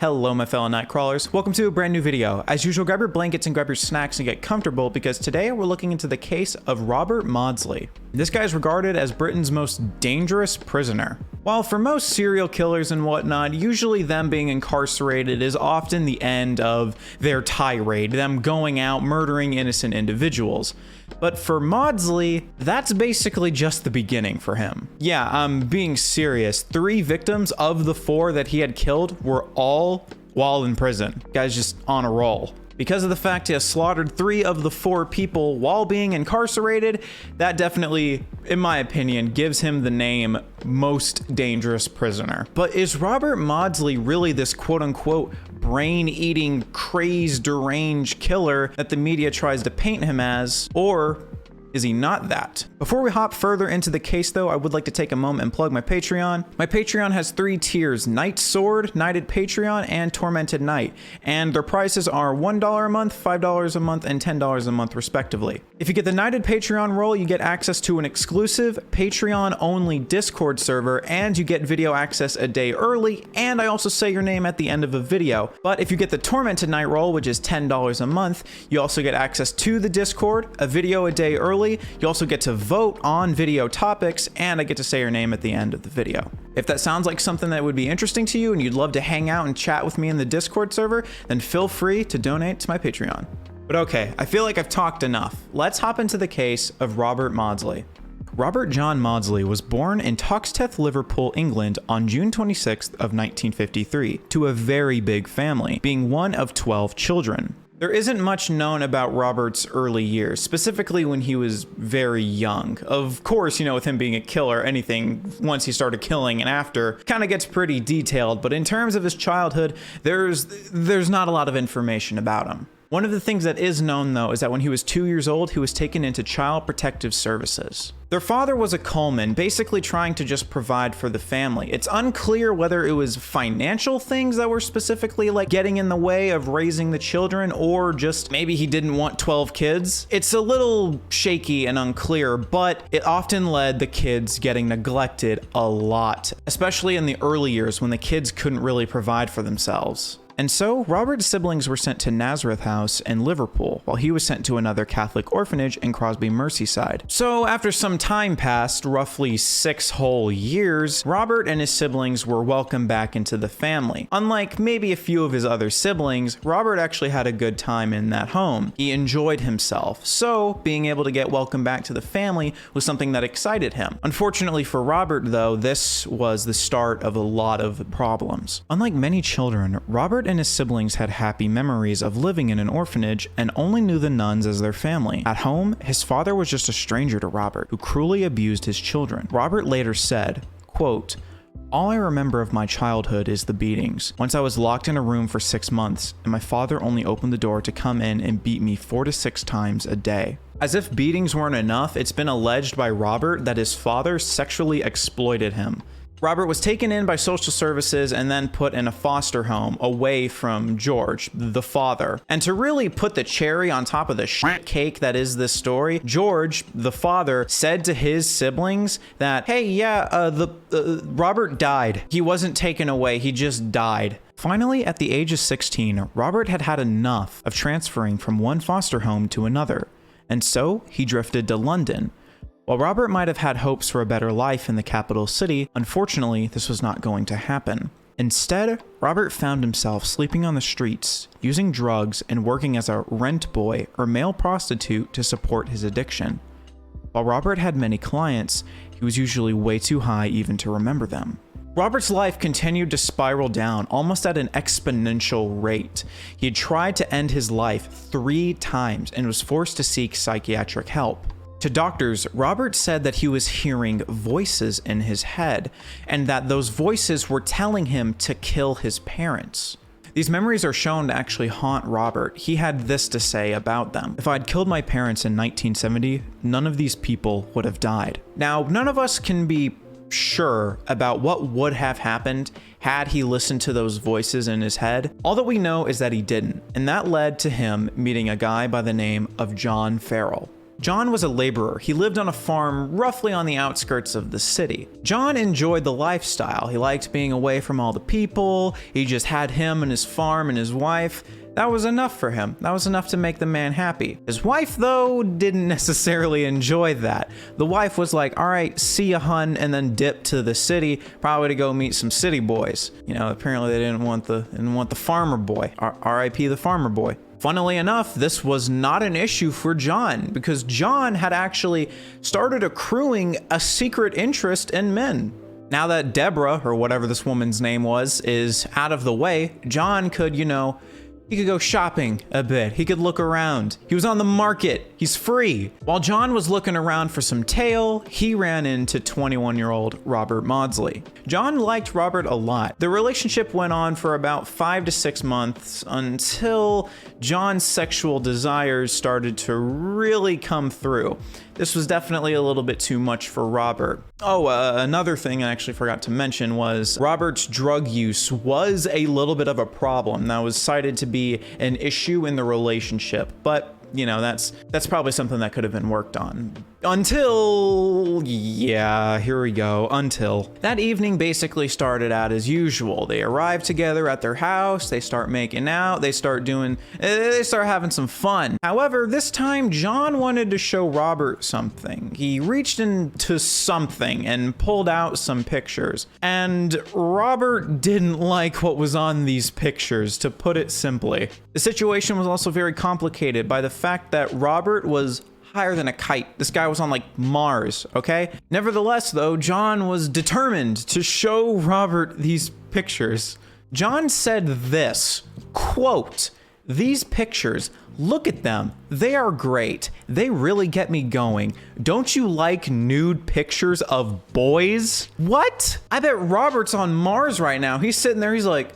Hello my fellow night crawlers, welcome to a brand new video. As usual, grab your blankets and grab your snacks and get comfortable because today we're looking into the case of Robert Maudsley. This guy is regarded as Britain's most dangerous prisoner. While for most serial killers and whatnot, usually them being incarcerated is often the end of their tirade, them going out murdering innocent individuals. But for Maudsley, that's basically just the beginning for him. Yeah, I'm being serious. 3 victims of the 4 that he had killed were all while in prison. Guy's just on a roll. Because of the fact he has slaughtered 3 of the 4 people while being incarcerated, that definitely, in my opinion, gives him the name most dangerous prisoner. But is Robert Maudsley really this quote-unquote brain-eating, crazed, deranged killer that the media tries to paint him as, or is he not that? Before we hop further into the case though, I would like to take a moment and plug my Patreon. My Patreon has 3 tiers, Knight Sword, Knighted Patreon, and Tormented Knight. And their prices are $1 a month, $5 a month, and $10 a month respectively. If you get the Knighted Patreon role, you get access to an exclusive Patreon-only Discord server, and you get video access a day early, and I also say your name at the end of a video. But if you get the Tormented Knight role, which is $10 a month, you also get access to the Discord, a video a day early. You also get to vote on video topics, and I get to say your name at the end of the video. If that sounds like something that would be interesting to you and you'd love to hang out and chat with me in the Discord server, then feel free to donate to my Patreon. But okay, I feel like I've talked enough. Let's hop into the case of Robert Maudsley. Robert John Maudsley was born in Toxteth, Liverpool, England on June 26th of 1953 to a very big family, being one of 12 children. There isn't much known about Robert's early years, specifically when he was very young. Of course, you know, with him being a killer, anything once he started killing and after kind of gets pretty detailed, but in terms of his childhood, there's not a lot of information about him. One of the things that is known, though, is that when he was 2 years old, he was taken into Child Protective Services. Their father was a coalman, basically trying to just provide for the family. It's unclear whether it was financial things that were specifically like getting in the way of raising the children, or just maybe he didn't want 12 kids. It's a little shaky and unclear, but it often led the kids getting neglected a lot, especially in the early years when the kids couldn't really provide for themselves. And so, Robert's siblings were sent to Nazareth House in Liverpool, while he was sent to another Catholic orphanage in Crosby, Merseyside. So, after some time passed, roughly 6 whole years, Robert and his siblings were welcomed back into the family. Unlike maybe a few of his other siblings, Robert actually had a good time in that home. He enjoyed himself, so being able to get welcomed back to the family was something that excited him. Unfortunately for Robert, though, this was the start of a lot of problems. Unlike many children, Robert and his siblings had happy memories of living in an orphanage and only knew the nuns as their family. At home, his father was just a stranger to Robert, who cruelly abused his children. Robert later said, quote, "All I remember of my childhood is the beatings. Once I was locked in a room for 6 months, and my father only opened the door to come in and beat me 4 to 6 times a day." As if beatings weren't enough, it's been alleged by Robert that his father sexually exploited him. Robert was taken in by social services and then put in a foster home away from George, the father. And to really put the cherry on top of the shit cake that is this story, George, the father, said to his siblings that, hey, yeah, Robert died. He wasn't taken away, he just died. Finally, at the age of 16, Robert had had enough of transferring from one foster home to another, and so he drifted to London. While Robert might have had hopes for a better life in the capital city, unfortunately, this was not going to happen. Instead, Robert found himself sleeping on the streets, using drugs, and working as a rent boy or male prostitute to support his addiction. While Robert had many clients, he was usually way too high even to remember them. Robert's life continued to spiral down almost at an exponential rate. He had tried to end his life 3 times and was forced to seek psychiatric help. To doctors, Robert said that he was hearing voices in his head, and that those voices were telling him to kill his parents. These memories are shown to actually haunt Robert. He had this to say about them: "If I'd killed my parents in 1970, none of these people would have died." Now, none of us can be sure about what would have happened had he listened to those voices in his head. All that we know is that he didn't, and that led to him meeting a guy by the name of John Farrell. John was a laborer. He lived on a farm roughly on the outskirts of the city. John enjoyed the lifestyle. He liked being away from all the people. He just had him and his farm and his wife. That was enough for him. That was enough to make the man happy. His wife, though, didn't necessarily enjoy that. The wife was like, all right, see ya, hun, and then dipped to the city, probably to go meet some city boys. You know, apparently they didn't want the farmer boy. R.I.P. the farmer boy. Funnily enough, this was not an issue for John, because John had actually started accruing a secret interest in men. Now that Deborah, or whatever this woman's name was, is out of the way, John could, he could go shopping a bit. He could look around. He was on the market. He's free. While John was looking around for some tail, he ran into 21-year-old Robert Maudsley. John liked Robert a lot. The relationship went on for about 5 to 6 months until John's sexual desires started to really come through. This was definitely a little bit too much for Robert. Oh, another thing I actually forgot to mention was Robert's drug use was a little bit of a problem. That was cited to be an issue in the relationship, but that's probably something that could have been worked on. Until that evening basically started out as usual. They arrive together at their house, they start making out, they start having some fun. However, this time John wanted to show Robert something. He reached into something and pulled out some pictures. And Robert didn't like what was on these pictures, to put it simply. The situation was also very complicated by the fact that Robert was higher than a kite. This guy was on Mars, okay? Nevertheless, though, John was determined to show Robert these pictures. John said this, quote, "These pictures, look at them. They are great. They really get me going. Don't you like nude pictures of boys?" What? I bet Robert's on Mars right now. He's sitting there, he's like,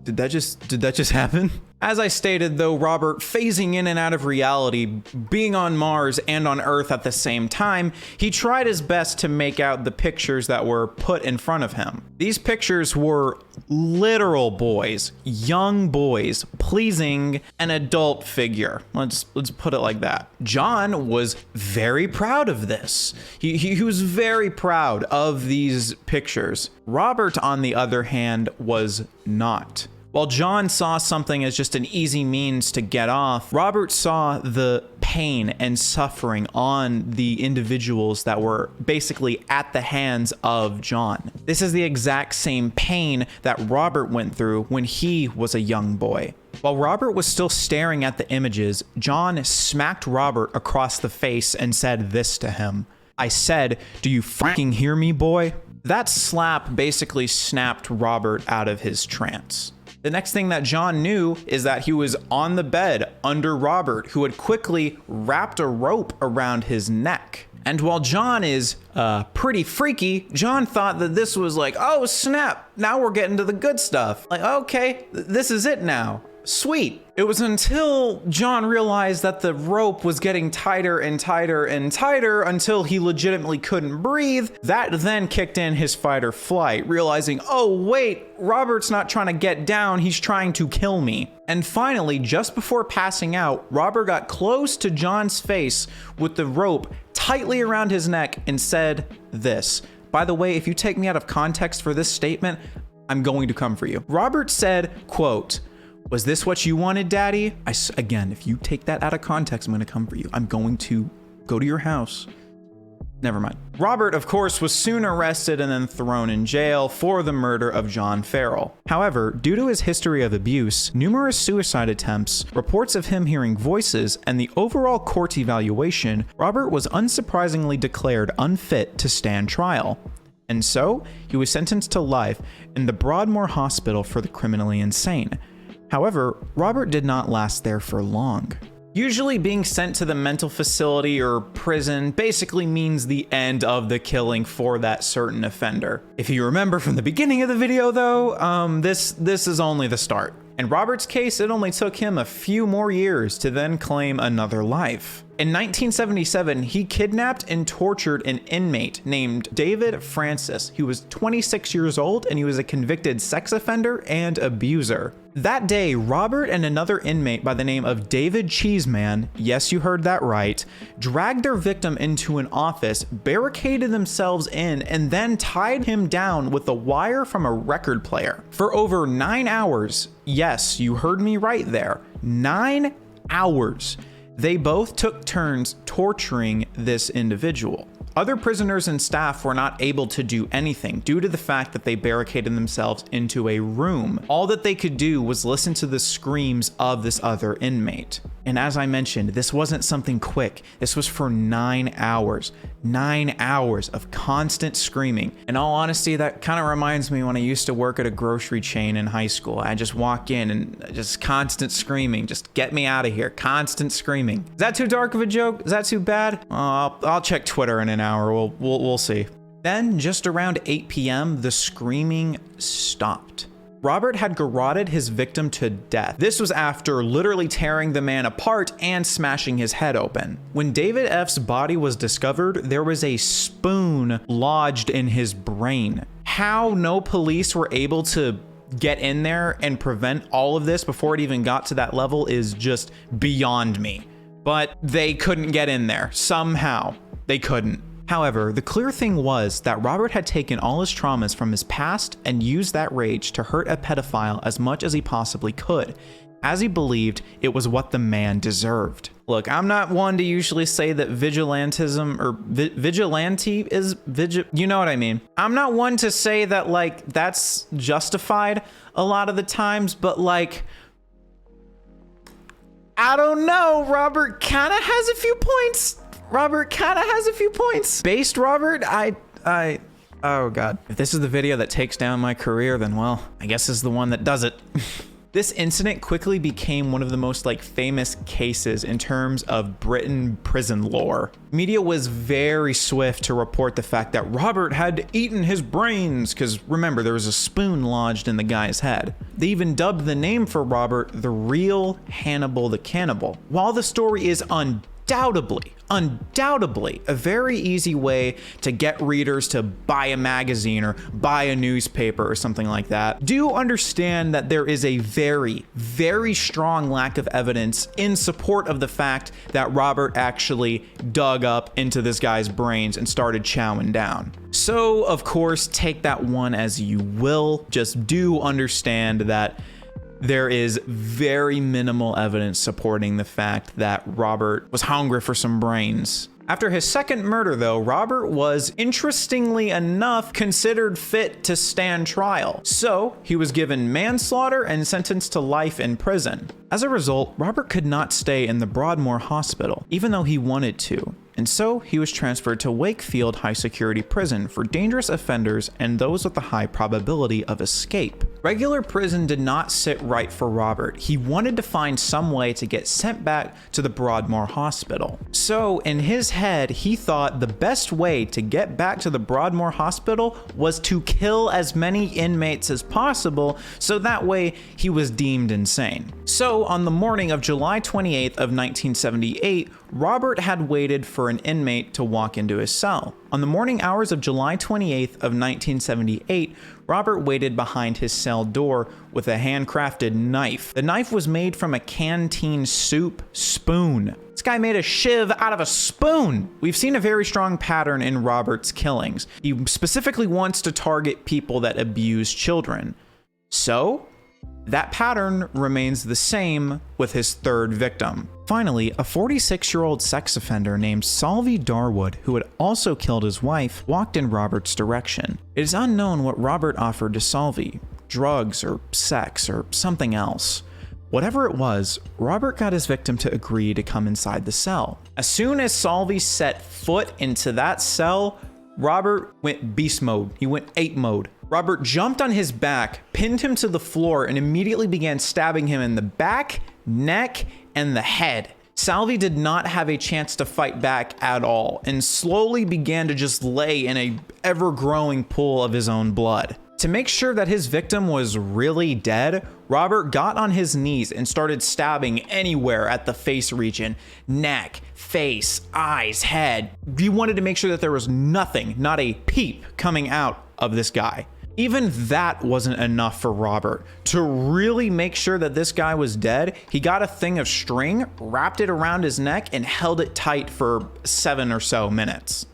did that just happen? As I stated, though, Robert phasing in and out of reality, being on Mars and on Earth at the same time, he tried his best to make out the pictures that were put in front of him. These pictures were literal boys, young boys, pleasing an adult figure. Let's put it like that. John was very proud of this. He was very proud of these pictures. Robert, on the other hand, was not. While John saw something as just an easy means to get off, Robert saw the pain and suffering on the individuals that were basically at the hands of John. This is the exact same pain that Robert went through when he was a young boy. While Robert was still staring at the images, John smacked Robert across the face and said this to him. "I said, do you fucking hear me, boy?" That slap basically snapped Robert out of his trance. The next thing that John knew is that he was on the bed under Robert, who had quickly wrapped a rope around his neck. And while John is pretty freaky, John thought that this was like, oh snap, now we're getting to the good stuff. Like, okay, this is it now. Sweet. It was until John realized that the rope was getting tighter and tighter and tighter until he legitimately couldn't breathe. That then kicked in his fight or flight, realizing, oh wait, Robert's not trying to get down, he's trying to kill me. And finally, just before passing out, Robert got close to John's face with the rope tightly around his neck and said this. By the way, if you take me out of context for this statement, I'm going to come for you. Robert said, quote, "Was this what you wanted, Daddy?" Again, if you take that out of context, I'm going to come for you. I'm going to go to your house. Never mind. Robert, of course, was soon arrested and then thrown in jail for the murder of John Farrell. However, due to his history of abuse, numerous suicide attempts, reports of him hearing voices, and the overall court evaluation, Robert was unsurprisingly declared unfit to stand trial. And so, he was sentenced to life in the Broadmoor Hospital for the Criminally Insane. However, Robert did not last there for long. Usually being sent to the mental facility or prison basically means the end of the killing for that certain offender. If you remember from the beginning of the video though, this is only the start. In Robert's case, it only took him a few more years to then claim another life. In 1977, he kidnapped and tortured an inmate named David Francis. He was 26 years old and he was a convicted sex offender and abuser. That day, Robert and another inmate by the name of David Cheeseman, yes, you heard that right, dragged their victim into an office, barricaded themselves in, and then tied him down with a wire from a record player. For over 9 hours, yes, you heard me right there, 9 hours. They both took turns torturing this individual. Other prisoners and staff were not able to do anything due to the fact that they barricaded themselves into a room. All that they could do was listen to the screams of this other inmate. And as I mentioned, this wasn't something quick. This was for 9 hours. 9 hours of constant screaming. In all honesty, that kind of reminds me when I used to work at a grocery chain in high school. I just walk in and just constant screaming. Just get me out of here. Constant screaming. Is that too dark of a joke? Is that too bad? I'll check Twitter in an hour. We'll see. Then, just around 8 p.m., the screaming stopped. Robert had garroted his victim to death. This was after literally tearing the man apart and smashing his head open. When David F's body was discovered, there was a spoon lodged in his brain. How no police were able to get in there and prevent all of this before it even got to that level is just beyond me. But they couldn't get in there. Somehow, they couldn't. However, the clear thing was that Robert had taken all his traumas from his past and used that rage to hurt a pedophile as much as he possibly could, as he believed it was what the man deserved. Look, I'm not one to usually say that vigilantism or vigilante is you know what I mean. I'm not one to say that like that's justified a lot of the times, but like, I don't know, Robert kind of has a few points. Based Robert, oh God. If this is the video that takes down my career, then well, I guess this is the one that does it. This incident quickly became one of the most famous cases in terms of Britain prison lore. Media was very swift to report the fact that Robert had eaten his brains, because remember, there was a spoon lodged in the guy's head. They even dubbed the name for Robert the real Hannibal the Cannibal. While the story is undoubtedly a very easy way to get readers to buy a magazine or buy a newspaper or something like that, do understand that there is a very, very strong lack of evidence in support of the fact that Robert actually dug up into this guy's brains and started chowing down. So, of course, take that one as you will. Just do understand that there is very minimal evidence supporting the fact that Robert was hungry for some brains. After his second murder, though, Robert was, interestingly enough, considered fit to stand trial. So he was given manslaughter and sentenced to life in prison. As a result, Robert could not stay in the Broadmoor Hospital, even though he wanted to. And so he was transferred to Wakefield High Security Prison for dangerous offenders and those with a high probability of escape. Regular prison did not sit right for Robert. He wanted to find some way to get sent back to the Broadmoor Hospital. So in his head, he thought the best way to get back to the Broadmoor Hospital was to kill as many inmates as possible, so that way he was deemed insane. So on the morning of July 28th of 1978, Robert had waited for an inmate to walk into his cell. On the morning hours of July 28th of 1978, Robert waited behind his cell door with a handcrafted knife. The knife was made from a canteen soup spoon. This guy made a shiv out of a spoon. We've seen a very strong pattern in Robert's killings. He specifically wants to target people that abuse children. So, that pattern remains the same with his third victim. Finally, a 46-year-old sex offender named Solvey Darwood, who had also killed his wife, walked in Robert's direction. It is unknown what Robert offered to Solvey, drugs or sex or something else. Whatever it was, Robert got his victim to agree to come inside the cell. As soon as Solvey set foot into that cell, Robert went beast mode. He went ape mode. Robert jumped on his back, pinned him to the floor, and immediately began stabbing him in the back, neck, and the head. Solvey did not have a chance to fight back at all, and slowly began to just lay in a ever-growing pool of his own blood. To make sure that his victim was really dead, Robert got on his knees and started stabbing anywhere at the face region, neck, face, eyes, head. He wanted to make sure that there was nothing, not a peep, coming out of this guy. Even that wasn't enough for Robert. To really make sure that this guy was dead, he got a thing of string, wrapped it around his neck, and held it tight for 7 or so minutes.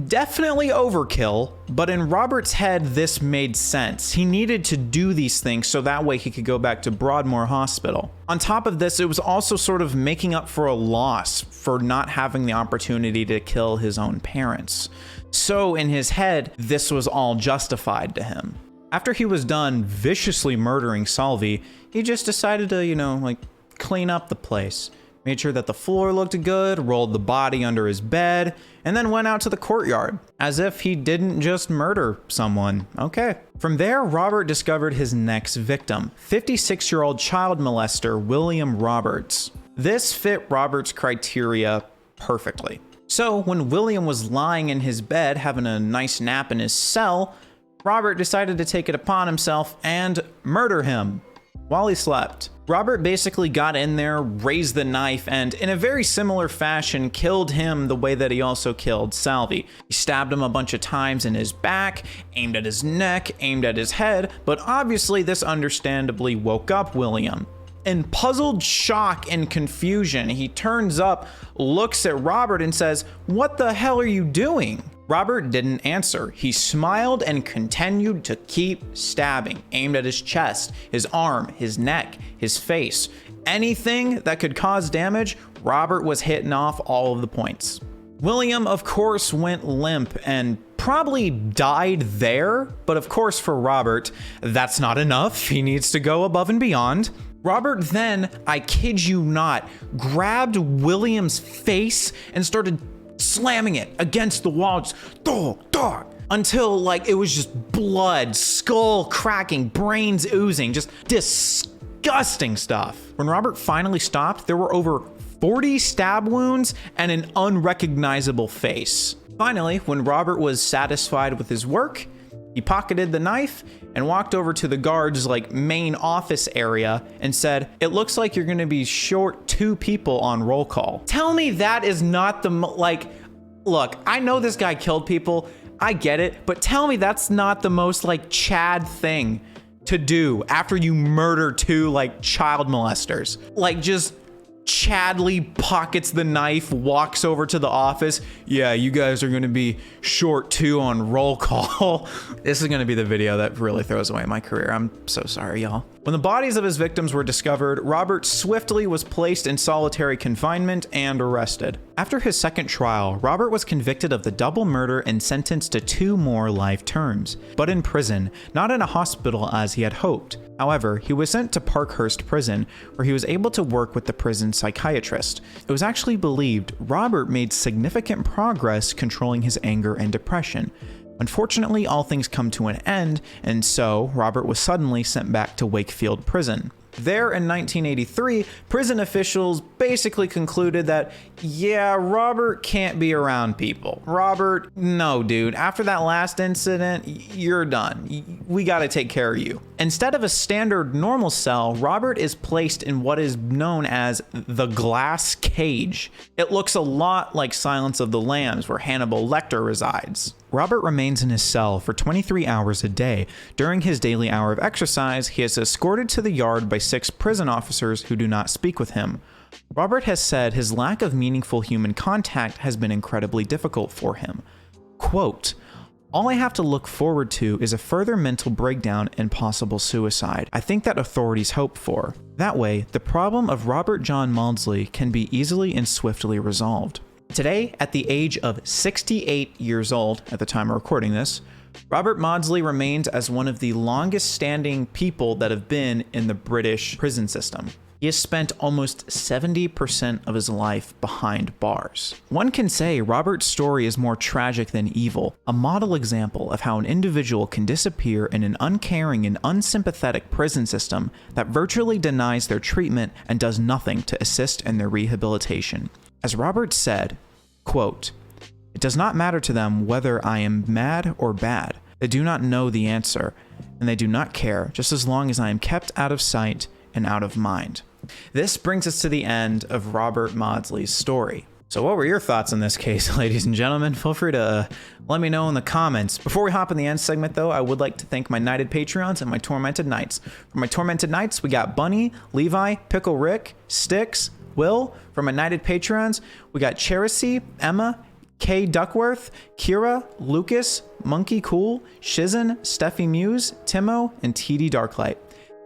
Definitely overkill, but in Robert's head, this made sense. He needed to do these things so that way he could go back to Broadmoor Hospital. On top of this, it was also sort of making up for a loss for not having the opportunity to kill his own parents. So in his head, this was all justified to him. After he was done viciously murdering Salvi, he just decided to, clean up the place. Made sure that the floor looked good, rolled the body under his bed, and then went out to the courtyard, as if he didn't just murder someone. Okay. From there, Robert discovered his next victim, 56-year-old child molester William Roberts. This fit Robert's criteria perfectly. So when William was lying in his bed having a nice nap in his cell, Robert decided to take it upon himself and murder him while he slept. Robert basically got in there, raised the knife, and in a very similar fashion killed him the way that he also killed Salvi. He stabbed him a bunch of times in his back, aimed at his neck, aimed at his head, but obviously this understandably woke up William. In puzzled shock and confusion, he turns up, looks at Robert and says, "What the hell are you doing?" Robert didn't answer. He smiled and continued to keep stabbing, aimed at his chest, his arm, his neck, his face. Anything that could cause damage, Robert was hitting off all of the points. William, of course, went limp and probably died there, but of course for Robert, that's not enough. He needs to go above and beyond. Robert then, I kid you not, grabbed William's face and started slamming it against the wall, just until it was just blood, skull cracking, brains oozing, just disgusting stuff. When Robert finally stopped, there were over 40 stab wounds and an unrecognizable face. Finally, when Robert was satisfied with his work, he pocketed the knife and walked over to the guard's main office area and said, "It looks like you're gonna be short 2 people on roll call." Tell me that is not the, look, I know this guy killed people, I get it, but tell me that's not the most Chad thing to do after you murder 2 child molesters. Just Chadley pockets the knife, walks over to the office. "Yeah, you guys are gonna be short 2 on roll call." This is gonna be the video that really throws away my career. I'm so sorry, y'all. When the bodies of his victims were discovered, Robert swiftly was placed in solitary confinement and arrested. After his second trial, Robert was convicted of the double murder and sentenced to 2 more life terms, but in prison, not in a hospital as he had hoped. However, he was sent to Parkhurst Prison, where he was able to work with the prison psychiatrist. It was actually believed Robert made significant progress controlling his anger and depression. Unfortunately, all things come to an end, and so Robert was suddenly sent back to Wakefield Prison. There in 1983, prison officials basically concluded that, yeah, Robert can't be around people. Robert, no dude, after that last incident, you're done. We gotta take care of you. Instead of a standard normal cell, Robert is placed in what is known as the glass cage. It looks a lot like Silence of the Lambs, where Hannibal Lecter resides. Robert remains in his cell for 23 hours a day. During his daily hour of exercise, he is escorted to the yard by 6 prison officers who do not speak with him. Robert has said his lack of meaningful human contact has been incredibly difficult for him. Quote, "All I have to look forward to is a further mental breakdown and possible suicide. I think that authorities hope for. That way, the problem of Robert John Maudsley can be easily and swiftly resolved." Today, at the age of 68 years old, at the time of recording this, Robert Maudsley remains as one of the longest standing people that have been in the British prison system. He has spent almost 70% of his life behind bars. One can say Robert's story is more tragic than evil, a model example of how an individual can disappear in an uncaring and unsympathetic prison system that virtually denies their treatment and does nothing to assist in their rehabilitation. As Robert said, quote, "It does not matter to them whether I am mad or bad. They do not know the answer, and they do not care, just as long as I am kept out of sight and out of mind. This brings us to the end of Robert Maudsley's story. So what were your thoughts on this case, ladies and gentlemen? Feel free to let me know in the comments. Before we hop in the end segment, though, I would like to thank my Knighted Patreons and my Tormented Knights. For my Tormented Knights, we got Bunny, Levi, Pickle Rick, Styx, Will. For my Knighted Patrons, we got Cherisy, Emma, K. Duckworth, Kira, Lucas, Monkey Cool, Shizen, Steffi Muse, Timo, and TD Darklight.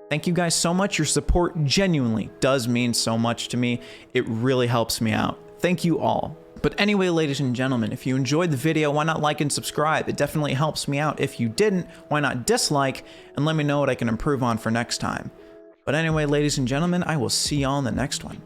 Thank you guys so much. Your support genuinely does mean so much to me. It really helps me out. Thank you all. But anyway, ladies and gentlemen, if you enjoyed the video, why not like and subscribe? It definitely helps me out. If you didn't, why not dislike and let me know what I can improve on for next time. But anyway, ladies and gentlemen, I will see y'all in the next one.